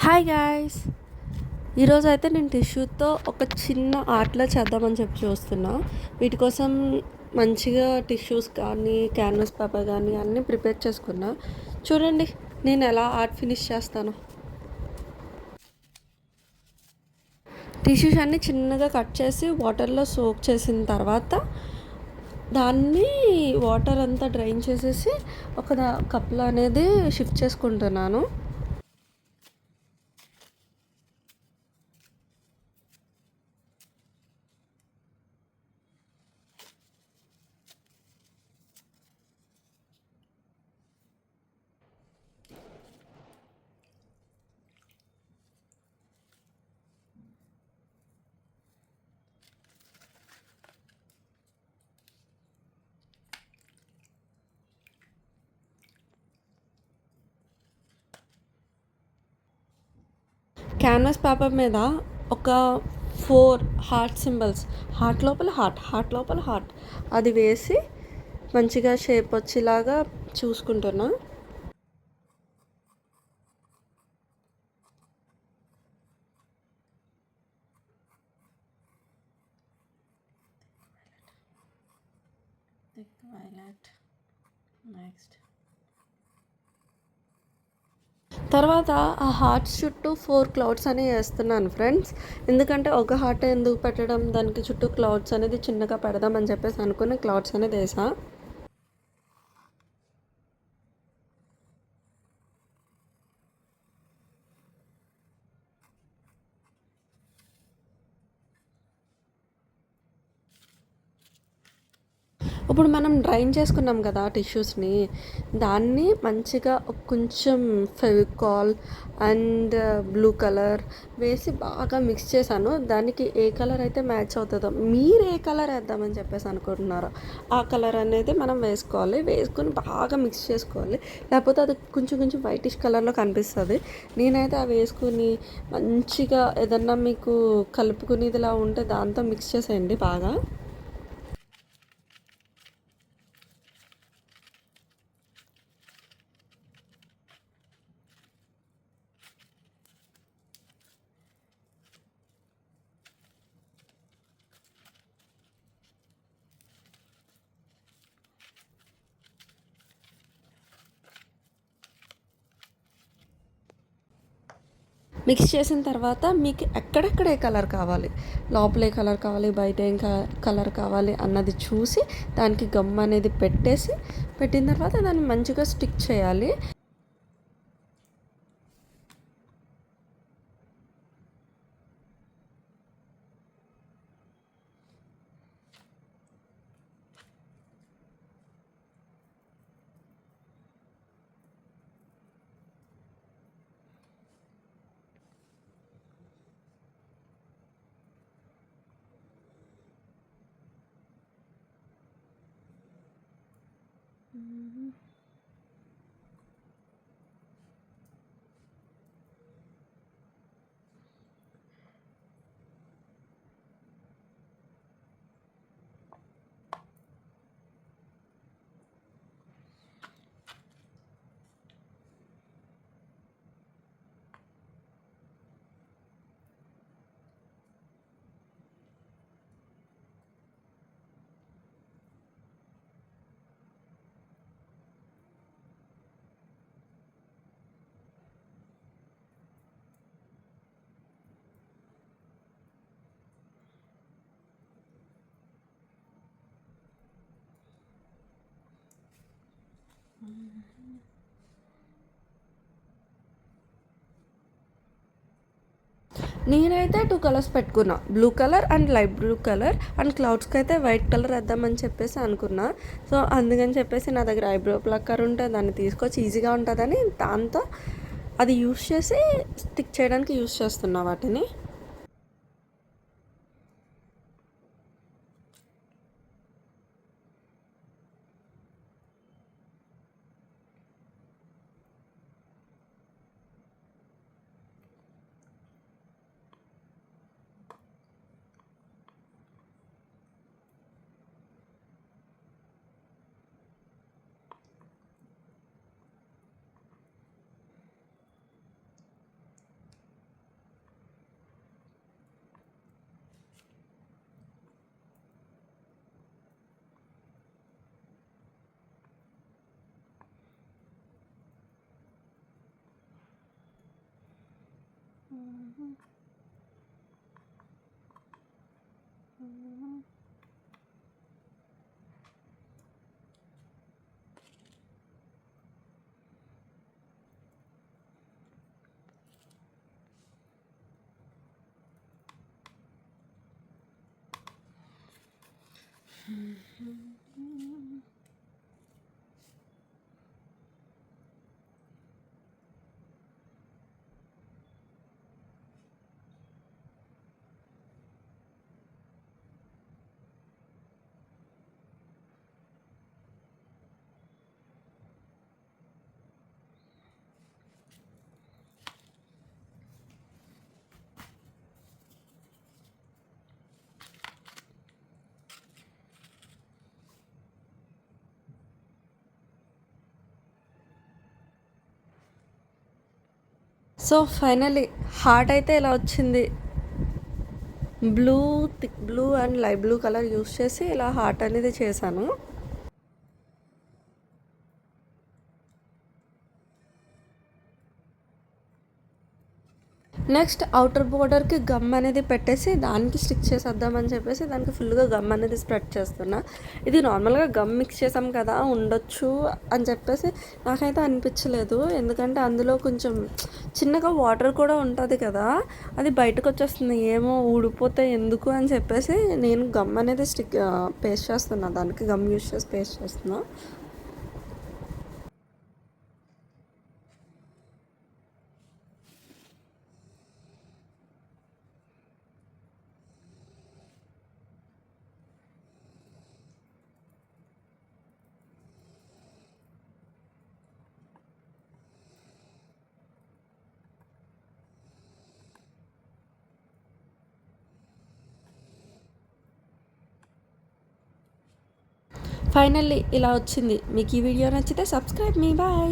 Hi guys, ఈరోజు అయితే నేను టిష్యూతో ఒక చిన్న ఆర్ట్లా చేద్దామని చెప్పి చూస్తున్నా. వీటి కోసం మంచిగా టిష్యూస్ కానీ క్యాన్వాస్ పేపర్ కానీ అన్నీ ప్రిపేర్ చేసుకున్నా. చూడండి నేను ఎలా ఆర్ట్ ఫినిష్ చేస్తాను. టిష్యూస్ అన్నీ చిన్నగా కట్ చేసి వాటర్లో సోక్ చేసిన తర్వాత దాన్ని వాటర్ అంతా డ్రైన్ చేసేసి ఒక కప్లో అనేది షిఫ్ట్ చేసుకుంటున్నాను. క్యాన్వాస్ పేపర్ మీద ఒక 4 హార్ట్ సింబల్స్, హార్ట్ లోపల హార్ట్, హార్ట్ లోపల హార్ట్ అది వేసి మంచిగా షేప్ వచ్చేలాగా చూసుకుంటున్నా. తర్వాత ఆ హార్ట్స్ చుట్టూ 4 క్లౌడ్స్ అనేవి వేస్తున్నాను ఫ్రెండ్స్. ఎందుకంటే ఒక హార్ట్ ఎందుకు పెట్టడం, దానికి చుట్టూ క్లౌడ్స్ అనేది చిన్నగా పెడదామని చెప్పేసి అనుకుని క్లౌడ్స్ అనేది వేసా. ఇప్పుడు మనం డ్రైన్ చేసుకున్నాం కదా టిష్యూస్ని, దాన్ని మంచిగా కొంచెం ఫెవికాల్ అండ్ బ్లూ కలర్ వేసి బాగా మిక్స్ చేశాను. దానికి ఏ కలర్ అయితే మ్యాచ్ అవుతుందో, మీరు ఏ కలర్ వేద్దామని చెప్పేసి అనుకుంటున్నారో ఆ కలర్ అనేది మనం వేసుకోవాలి. వేసుకొని బాగా మిక్స్ చేసుకోవాలి, లేకపోతే అది కొంచెం కొంచెం వైటిష్ కలర్లో కనిపిస్తుంది. నేనైతే అవి వేసుకుని మంచిగా ఏదన్నా మీకు కలుపుకునేదిలా ఉంటే దాంతో మిక్స్ చేసేయండి బాగా. మిక్స్ చేసిన తర్వాత మీకు ఎక్కడెక్కడ ఏ కలర్ కావాలి, లోపల ఏ కలర్ కావాలి, బయట ఏం కలర్ కావాలి అన్నది చూసి దానికి గమ్ అనేది పెట్టిన తర్వాత దాన్ని మంచిగా స్టిక్ చేయాలి. నేనైతే 2 కలర్స్ పెట్టుకున్నా, blue colour and light blue colour, and క్లౌడ్స్కి అయితే వైట్ కలర్ వేద్దామని చెప్పేసి అనుకున్నా. సో అందుకని చెప్పేసి నా దగ్గర ఐబ్రో ప్లక్కర్ ఉంటే దాన్ని తీసుకొచ్చి ఈజీగా ఉంటుందని దాంతో అది యూస్ చేసి స్టిక్ చేయడానికి యూస్ చేస్తున్నా వాటిని. సో ఫైనల్లీ హార్ట్ అయితే ఇలా వచ్చింది. Blue, thick blue and light blue colour use చేసి ఇలా హార్ట్ అనేది చేశాను. నెక్స్ట్ ఔటర్ బోర్డర్కి గమ్ అనేది పెట్టేసి దానికి స్టిక్ చేసేద్దామని చెప్పేసి దానికి ఫుల్గా గమ్ అనేది స్ప్రెడ్ చేస్తున్నా. ఇది నార్మల్గా గమ్ మిక్స్ చేసాం కదా, ఉండొచ్చు అని చెప్పేసి నాకైతే అనిపించలేదు. ఎందుకంటే అందులో కొంచెం చిన్నగా వాటర్ కూడా ఉంటుంది కదా, అది బయటకు వచ్చేస్తుంది. ఏమో ఊడిపోతే ఎందుకు అని చెప్పేసి నేను గమ్ అనేది పేస్ట్ చేస్తున్నా, దానికి గమ్ యూస్ చేసి పేస్ట్ చేస్తున్నా. ఫైనల్లీ ఇలా వచ్చింది. మీకు ఈ వీడియో నచ్చితే సబ్స్క్రైబ్ మీ. బాయ్.